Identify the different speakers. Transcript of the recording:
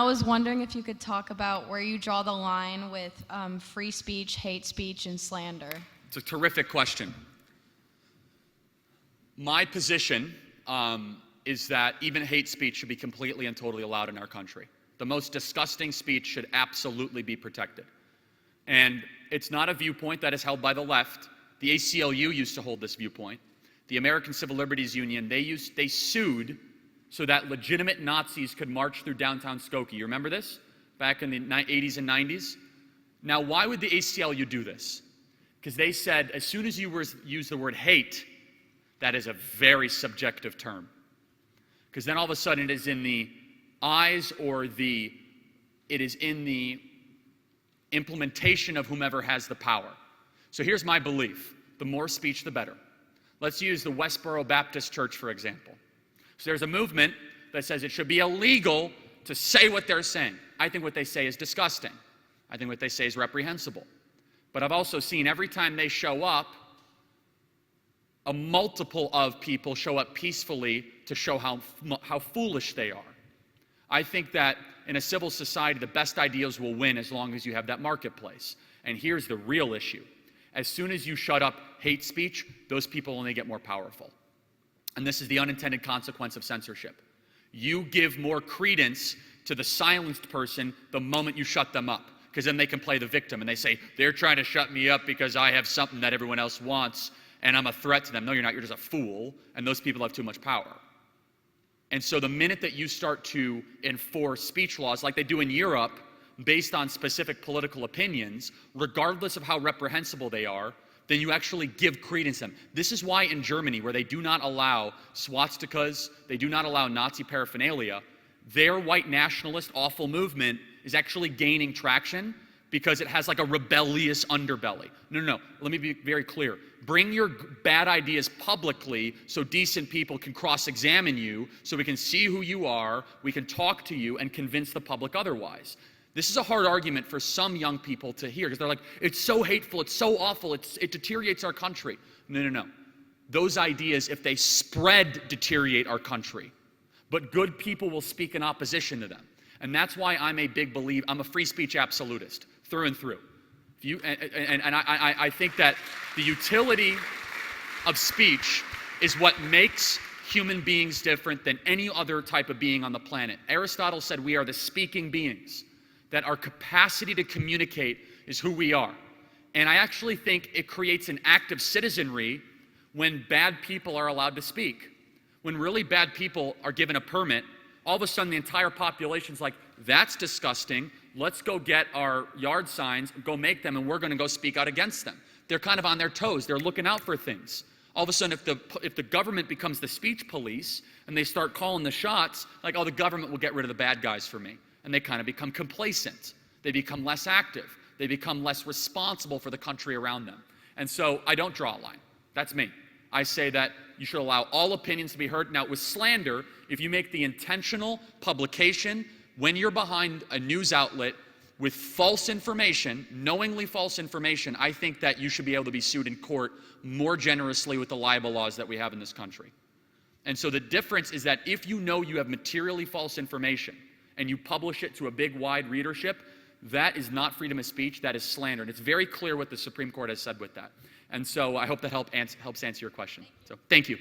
Speaker 1: I was wondering if you could talk about where you draw the line with free speech, hate speech, and slander.
Speaker 2: It's a terrific question. My position is that even hate speech should be completely and totally allowed in our country. The most disgusting speech should absolutely be protected. And it's not a viewpoint that is held by the left. The ACLU used to hold this viewpoint. The American Civil Liberties Union, they sued so that legitimate Nazis could march through downtown Skokie. You remember this? Back in the 80s and 90s? Now, why would the ACLU do this? Because they said, as soon as you use the word hate, that is a very subjective term. Because then all of a sudden it is in the eyes or it is in the implementation of whomever has the power. So here's my belief. The more speech, the better. Let's use the Westboro Baptist Church, for example. So there's a movement that says it should be illegal to say what they're saying. I think what they say is disgusting. I think what they say is reprehensible. But I've also seen every time they show up, a multiple of people show up peacefully to show how foolish they are. I think that in a civil society, the best ideas will win as long as you have that marketplace. And here's the real issue. As soon as you shut up hate speech, those people only get more powerful. And this is the unintended consequence of censorship. You give more credence to the silenced person the moment you shut them up, because then they can play the victim and they say, they're trying to shut me up because I have something that everyone else wants and I'm a threat to them. No, you're not. You're just a fool, and those people have too much power. And so the minute that you start to enforce speech laws like they do in Europe based on specific political opinions, regardless of how reprehensible they are, then you actually give credence to them. This is why in Germany, where they do not allow swastikas, they do not allow Nazi paraphernalia, their white nationalist awful movement is actually gaining traction because it has like a rebellious underbelly. No. Let me be very clear. Bring your bad ideas publicly so decent people can cross-examine you, so we can see who you are, we can talk to you, and convince the public otherwise. This is a hard argument for some young people to hear because they're like, it's so hateful, it's so awful, it deteriorates our country. No. Those ideas, if they spread, deteriorate our country. But good people will speak in opposition to them. And that's why I'm a big believer, I'm a free speech absolutist, through and through. I think that the utility of speech is what makes human beings different than any other type of being on the planet. Aristotle said we are the speaking beings, that our capacity to communicate is who we are. And I actually think it creates an active citizenry when bad people are allowed to speak. When really bad people are given a permit, all of a sudden the entire population's like, that's disgusting, let's go get our yard signs, go make them, and we're gonna go speak out against them. They're kind of on their toes, they're looking out for things. All of a sudden, if the government becomes the speech police and they start calling the shots, like, oh, the government will get rid of the bad guys for me. And they kind of become complacent. They become less active. They become less responsible for the country around them. And so I don't draw a line. That's me. I say that you should allow all opinions to be heard. Now, with slander, if you make the intentional publication when you're behind a news outlet with false information, knowingly false information, I think that you should be able to be sued in court more generously with the libel laws that we have in this country. And so the difference is that if you know you have materially false information, and you publish it to a big, wide readership, that is not freedom of speech, that is slander. And it's very clear what the Supreme Court has said with that. And so I hope that helps answer your question. So thank you.